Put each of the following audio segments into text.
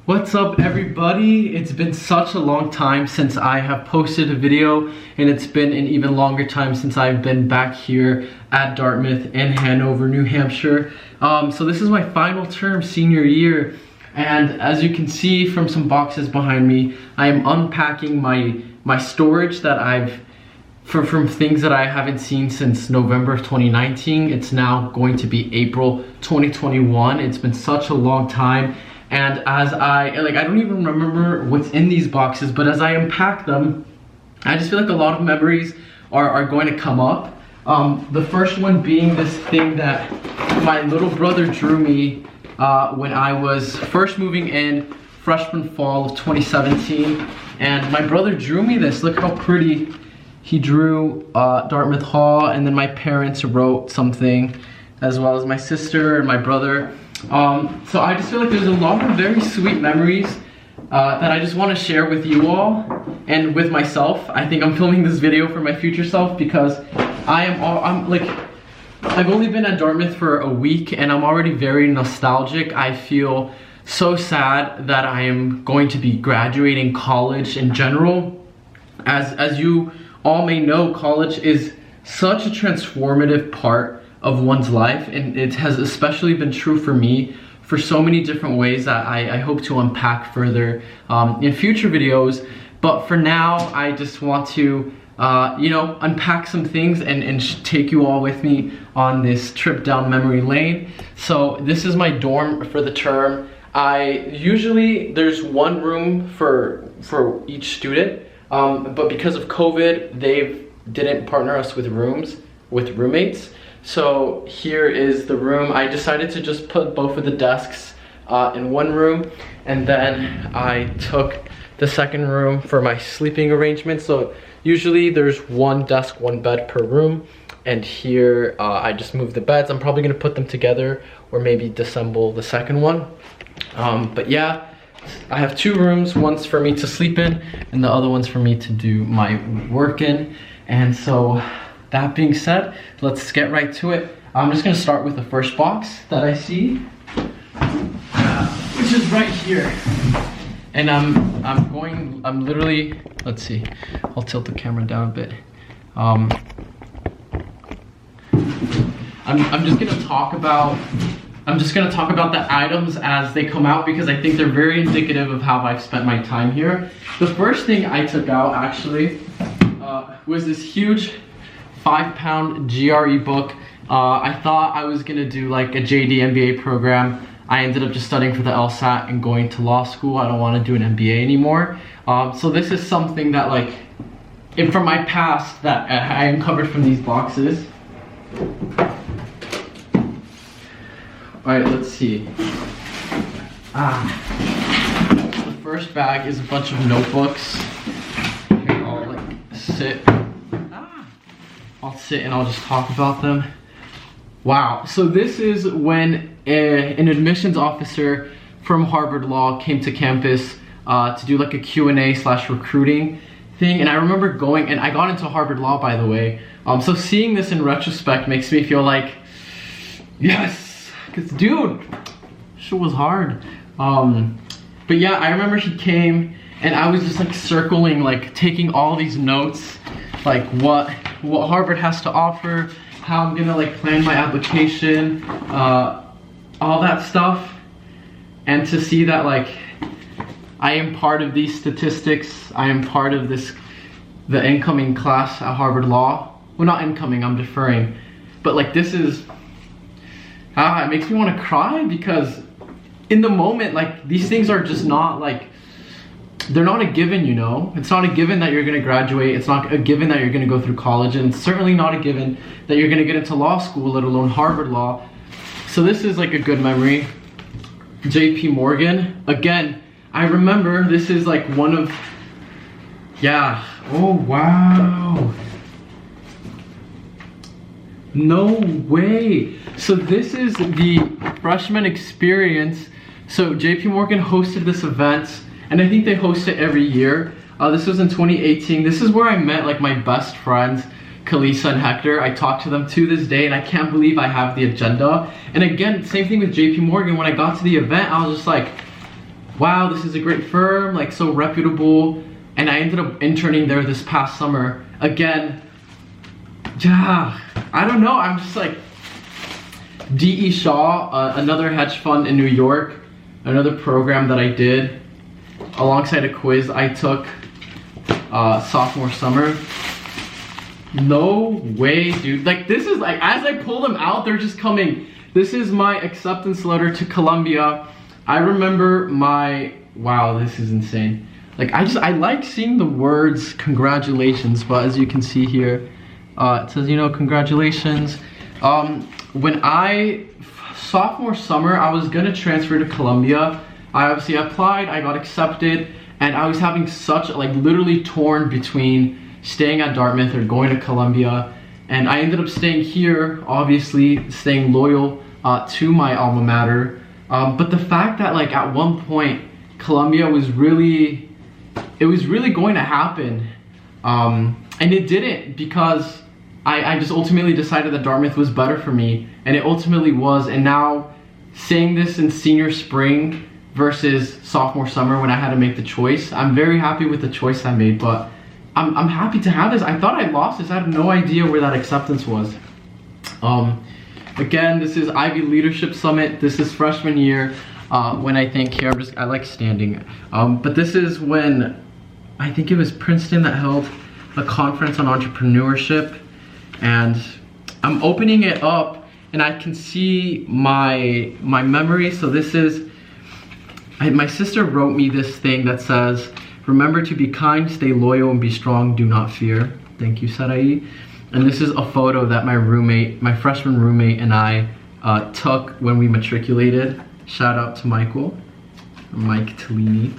What's up everybody? It's been such a long time since I have posted a video, and it's been an even longer time since I've been back here at Dartmouth in Hanover, New Hampshire. So this is my final term, senior year, and as you can see from some boxes behind me, I am unpacking my storage that I've from things that I haven't seen since November of 2019. It's now going to be April 2021. It's been such a long time. And as I don't even remember what's in these boxes, but as I unpack them, I just feel like a lot of memories are going to come up. The first one being this thing that my little brother drew me when I was first moving in, freshman fall of 2017. And my brother drew me this. Look how pretty he drew Dartmouth Hall, and then my parents wrote something, as well as my sister and my brother. So I just feel like there's a lot of very sweet memories that I just want to share with you all and with myself. I think I'm filming this video for my future self because I've only been at Dartmouth for a week and I'm already very nostalgic. I feel so sad that I am going to be graduating college in general. As you all may know, college is such a transformative part of one's life, and it has especially been true for me for so many different ways that I hope to unpack further in future videos. But for now, I just want to unpack some things and take you all with me on this trip down memory lane. So this is my dorm for the term. There's one room for each student, but because of COVID, they didn't partner us with roommates. So here is the room. I decided to just put both of the desks in one room, and then I took the second room for my sleeping arrangement. So usually there's one desk, one bed per room, and here I just moved the beds. I'm probably gonna put them together or maybe disassemble the second one. But yeah, I have two rooms. One's for me to sleep in and the other one's for me to do my work in. And so that being said, let's get right to it. I'm just gonna start with the first box that I see, which is right here. And I'm literally, let's see, I'll tilt the camera down a bit. I'm just gonna talk about the items as they come out because I think they're very indicative of how I've spent my time here. The first thing I took out actually was this huge 5-pound GRE book. I thought I was gonna do like a JD MBA program. I ended up just studying for the LSAT and going to law school. I don't want to do an MBA anymore. So this is something that from my past that I uncovered from these boxes. All right, let's see. The first bag is a bunch of notebooks. Here, I'll sit and I'll just talk about them. Wow, so this is when an admissions officer from Harvard Law came to campus to do like a Q&A/recruiting thing. And I remember going, and I got into Harvard Law, by the way. So seeing this in retrospect makes me feel like, yes, because dude, shit was hard. But yeah, I remember he came and I was just like circling, like taking all these notes, like what Harvard has to offer, how I'm gonna like plan my application, all that stuff. And to see that like I am part of these statistics, I am part of the incoming class at Harvard Law. Well, not incoming, I'm deferring. But like this is, it makes me want to cry because in the moment, like these things are just not like, they're not a given, you know? It's not a given that you're gonna graduate. It's not a given that you're gonna go through college, and it's certainly not a given that you're gonna get into law school, let alone Harvard Law. So this is like a good memory. JP Morgan. Again, I remember this is like one of, yeah. Oh, wow. No way. So this is the freshman experience. So JP Morgan hosted this event, and I think they host it every year. This was in 2018. This is where I met like my best friends, Kalisa and Hector. I talk to them to this day, and I can't believe I have the agenda. And again, same thing with JP Morgan. When I got to the event, I was just like, wow, this is a great firm, like so reputable. And I ended up interning there this past summer. Again, yeah, I don't know, I'm just like, D.E. Shaw, another hedge fund in New York, another program that I did alongside a quiz I took sophomore summer. No way, dude. Like, this is like, as I pull them out, they're just coming. This is my acceptance letter to Columbia. I remember wow, this is insane. Like, I like seeing the words congratulations, but as you can see here, it says, you know, congratulations. When sophomore summer, I was gonna transfer to Columbia. I obviously applied, I got accepted, and I was having such, like, literally torn between staying at Dartmouth or going to Columbia. And I ended up staying here, obviously staying loyal to my alma mater. But the fact that, like, at one point, Columbia was really going to happen. And it didn't, because I just ultimately decided that Dartmouth was better for me, and it ultimately was. And now, saying this in senior spring versus sophomore summer when I had to make the choice, I'm very happy with the choice I made, but I'm happy to have this. I thought I lost this. I had no idea where that acceptance was. Again, this is Ivy Leadership Summit. This is freshman year. When I think here, I like standing. But this is when, I think it was Princeton that held a conference on entrepreneurship. And I'm opening it up and I can see my memory. So this is, my sister wrote me this thing that says, remember to be kind, stay loyal, and be strong, do not fear. Thank you, Sarai. And this is a photo that my freshman roommate and I took when we matriculated. Shout out to Mike Tellini.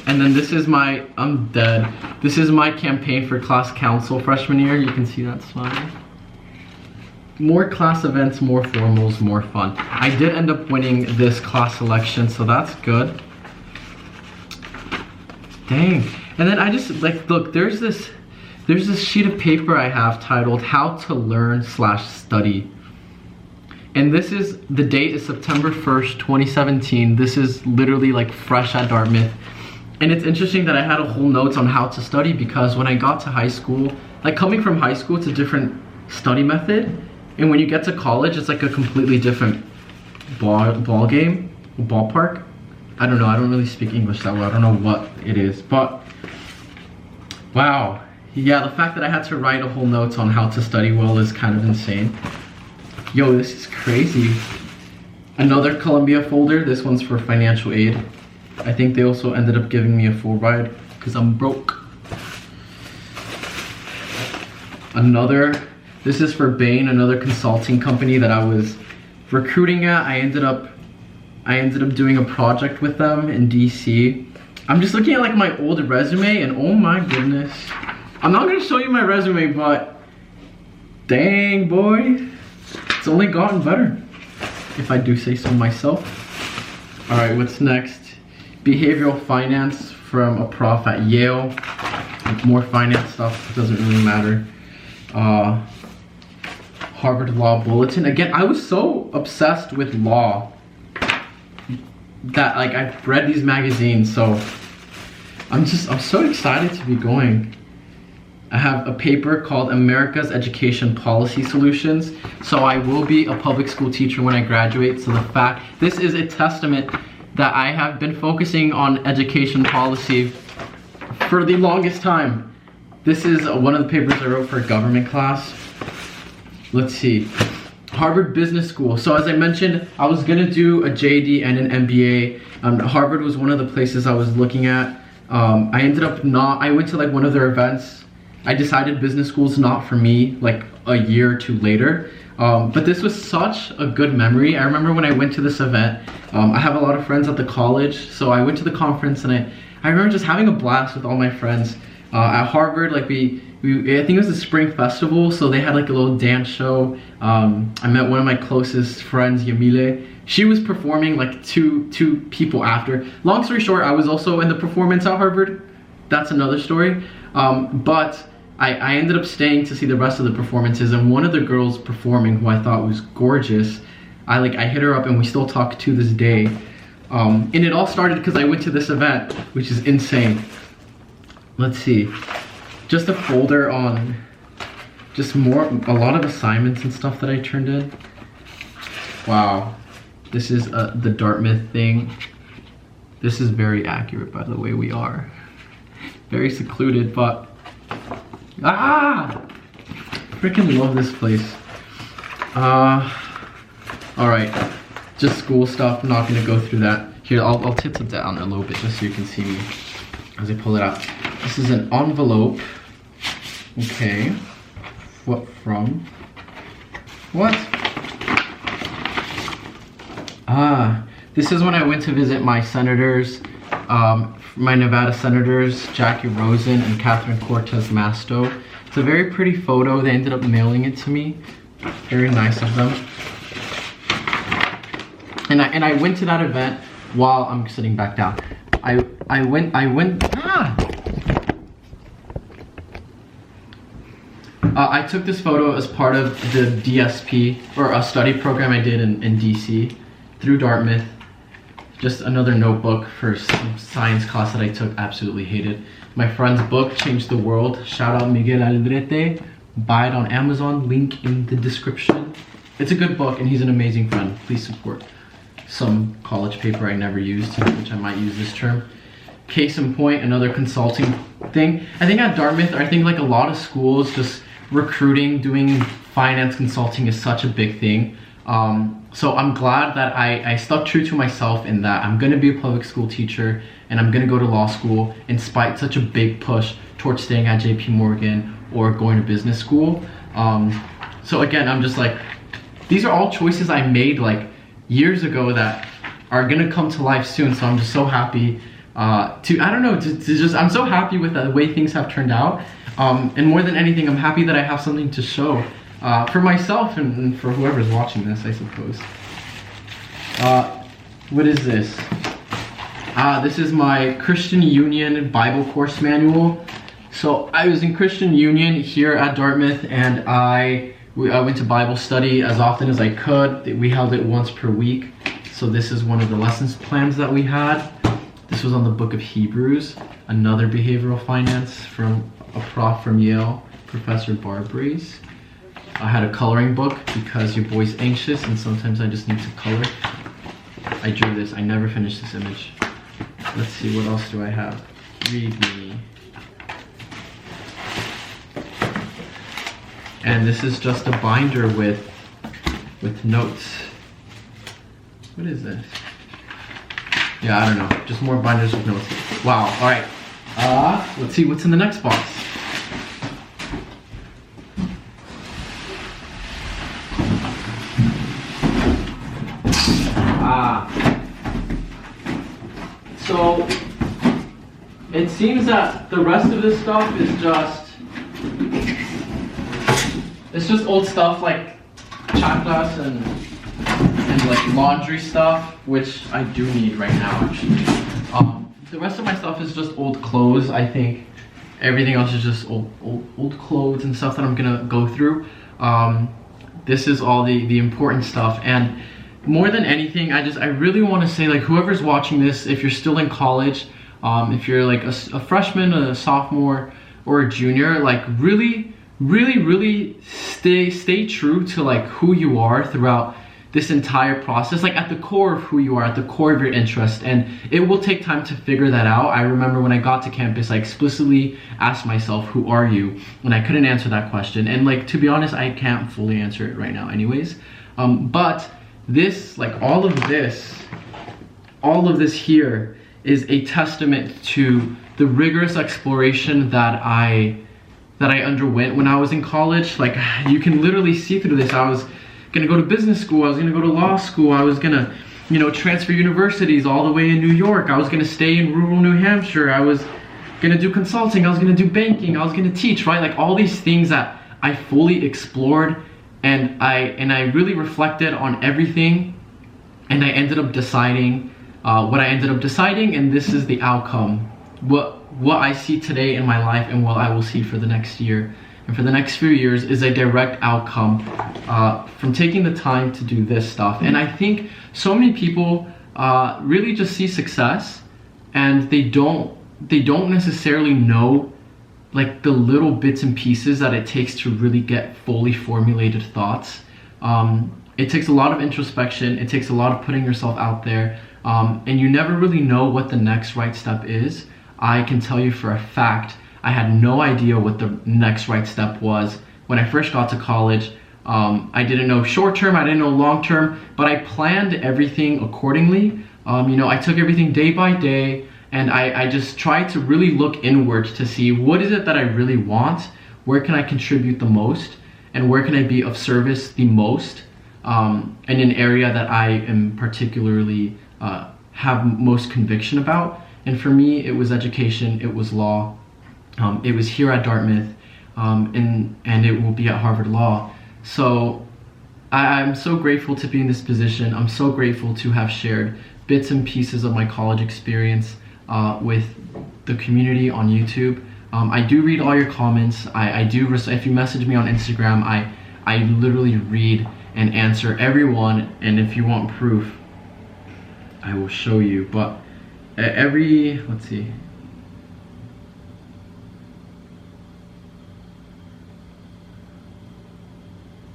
And then this is I'm dead. This is my campaign for class council freshman year. You can see that smile. More class events, more formals, more fun. I did end up winning this class selection, so that's good. Dang. And then I just, like, look, there's this sheet of paper I have titled How to Learn / Study. And this is, the date is September 1st, 2017. This is literally like fresh at Dartmouth. And it's interesting that I had a whole notes on how to study, because when I got to high school, like coming from high school, it's a different study method. And when you get to college, it's like a completely different ballpark. I don't know, I don't really speak English that well. I don't know what it is, but wow. Yeah, the fact that I had to write a whole notes on how to study well is kind of insane. Yo, this is crazy. Another Columbia folder. This one's for financial aid. I think they also ended up giving me a full ride because I'm broke. This is for Bain, another consulting company that I was recruiting at. I ended up doing a project with them in DC. I'm just looking at like my old resume and oh my goodness. I'm not gonna show you my resume, but dang boy, it's only gotten better, if I do say so myself. All right, what's next? Behavioral finance from a prof at Yale. Like more finance stuff, doesn't really matter. Harvard Law Bulletin. Again, I was so obsessed with law that like I've read these magazines, so I'm so excited to be going. I have a paper called America's Education Policy Solutions. So I will be a public school teacher when I graduate. So this is a testament that I have been focusing on education policy for the longest time. This is one of the papers I wrote for a government class. Let's see. Harvard Business School. So as I mentioned, I was gonna do a JD and an MBA. Harvard was one of the places I was looking at. I ended up I went to like one of their events. I decided business school's not for me like a year or two later. But this was such a good memory. I remember when I went to this event, I have a lot of friends at the college. So I went to the conference and I remember just having a blast with all my friends. At Harvard, like I think it was a spring festival, so they had like a little dance show. I met one of my closest friends, Yamile. She was performing like two people after. Long story short, I was also in the performance at Harvard. That's another story. But I ended up staying to see the rest of the performances, and one of the girls performing, who I thought was gorgeous, I hit her up and we still talk to this day. And it all started because I went to this event, which is insane. Let's see, just a folder on just a lot of assignments and stuff that I turned in. Wow, this is the Dartmouth thing. This is very accurate, by the way. We are very secluded, but freaking love this place. All right, just school stuff. I'm not gonna go through that. Here, I'll tip it down a little bit just so you can see me as I pull it out. This is an envelope. Okay, what from? What? This is when I went to visit my senators, my Nevada senators, Jackie Rosen and Catherine Cortez Masto. It's a very pretty photo. They ended up mailing it to me. Very nice of them. And I went to that event while I'm sitting back down. I took this photo as part of the DSP, or a study program I did in DC through Dartmouth. Just another notebook for some science class that I took, absolutely hated. My friend's book changed the world. Shout out Miguel Aldrete. Buy it on Amazon, link in the description. It's a good book and he's an amazing friend. Please support some college paper I never used, which I might use this term. Case in point, another consulting thing. I think at Dartmouth, I think like a lot of schools, just recruiting, doing finance consulting is such a big thing. So I'm glad that I stuck true to myself in that I'm gonna be a public school teacher and I'm gonna go to law school in spite such a big push towards staying at JP Morgan or going to business school. So again, I'm just like, these are all choices I made like years ago that are gonna come to life soon. So I'm just so happy I'm so happy with the way things have turned out. And more than anything, I'm happy that I have something to show for myself and for whoever's watching this, I suppose. What is this? This is my Christian Union Bible course manual. So I was in Christian Union here at Dartmouth, and I went to Bible study as often as I could. We held it once per week. So this is one of the lessons plans that we had. This was on the book of Hebrews, another behavioral finance from a prof from Yale, Professor Barbries. I had a coloring book because your boy's anxious and sometimes I just need to color. I drew this. I never finished this image. Let's see, what else do I have? Read me. And this is just a binder with notes. What is this? Yeah, I don't know. Just more binders with notes. Wow. All right. Let's see what's in the next box. So it seems that the rest of this stuff is just old stuff like chakras and like laundry stuff, which I do need right now actually. The rest of my stuff is just old clothes. I think everything else is just old clothes and stuff that I'm gonna go through. This is all the important stuff, and more than anything, I really want to say, like, whoever's watching this, if you're still in college, if you're like a freshman, a sophomore, or a junior, like really stay true to like who you are throughout this entire process, like at the core of who you are, at the core of your interest, and it will take time to figure that out. I remember when I got to campus, I explicitly asked myself, who are you? And I couldn't answer that question, and like, to be honest, I can't fully answer it right now anyways. But this, like all of this here is a testament to the rigorous exploration that I underwent when I was in college. Like, you can literally see through this. I was gonna go to business school, I was gonna go to law school, I was gonna, transfer universities all the way in New York, I was gonna stay in rural New Hampshire, I was gonna do consulting, I was gonna do banking, I was gonna teach, right? Like all these things that I fully explored, and I really reflected on everything, and I ended up deciding what I ended up deciding, and this is the outcome. What I see today in my life and what I will see for the next year and for the next few years is a direct outcome from taking the time to do this stuff. And I think so many people really just see success, and they don't necessarily know like the little bits and pieces that it takes to really get fully formulated thoughts. It takes a lot of introspection, it takes a lot of putting yourself out there, and you never really know what the next right step is. I can tell you for a fact, I had no idea what the next right step was when I first got to college. I didn't know short term, I didn't know long term, but I planned everything accordingly. I took everything day by day, and I just tried to really look inward to see what is it that I really want, where can I contribute the most, and where can I be of service the most, in an area that I am particularly have most conviction about. And for me, it was education, it was law, it was here at Dartmouth, and it will be at Harvard Law. So I'm so grateful to be in this position. I'm so grateful to have shared bits and pieces of my college experience with the community on YouTube. I do read all your comments. I do, if you message me on Instagram, I literally read and answer everyone, and if you want proof, I will show you. But let's see.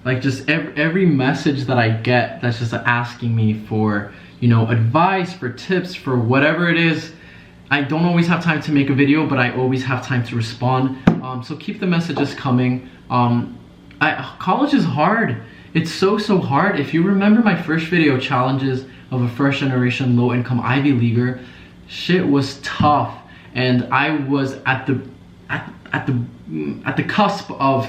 Like just every message that I get that's just asking me for, advice, for tips, for whatever it is. I don't always have time to make a video, but I always have time to respond. So keep the messages coming. College is hard. It's so hard. If you remember my first video, challenges of a first generation low income Ivy Leaguer, shit was tough, and I was at the cusp of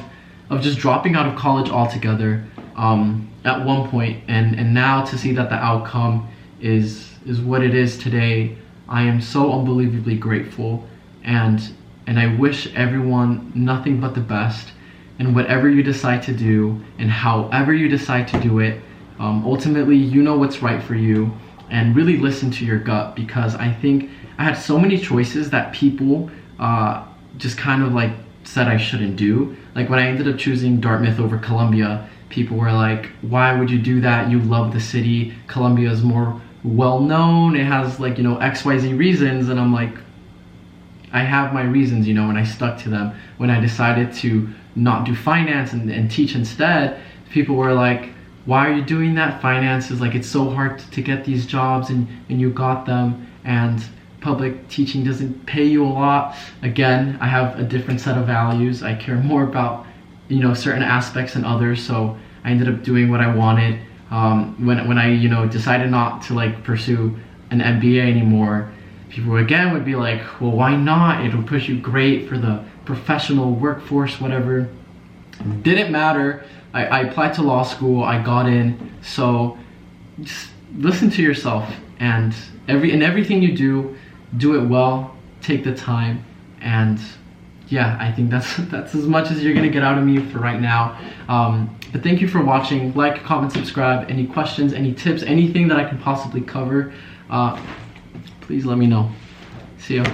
just dropping out of college altogether at one point, and now to see that the outcome is what it is today, I am so unbelievably grateful, and I wish everyone nothing but the best in whatever you decide to do and however you decide to do it. Ultimately, you know what's right for you, and really listen to your gut, because I think I had so many choices that people just kind of like said I shouldn't do. Like when I ended up choosing Dartmouth over Columbia, people were like, why would you do that? You love the city. Columbia is more well known. It has like, XYZ reasons. And I'm like, I have my reasons, and I stuck to them. When I decided to not do finance and teach instead, people were like, why are you doing that? Finance is like, it's so hard to get these jobs, and you got them, and public teaching doesn't pay you a lot. Again, I have a different set of values. I care more about, certain aspects than others. So I ended up doing what I wanted. When I, decided not to like pursue an MBA anymore, people again would be like, well, why not? It'll push you great for the professional workforce, whatever. Didn't matter. I applied to law school, I got in. So just listen to yourself, and everything you do it well, take the time, and yeah, I think that's as much as you're gonna get out of me for right now. But thank you for watching. Like, comment, subscribe. Any questions, any tips, anything that I can possibly cover, please let me know. See ya.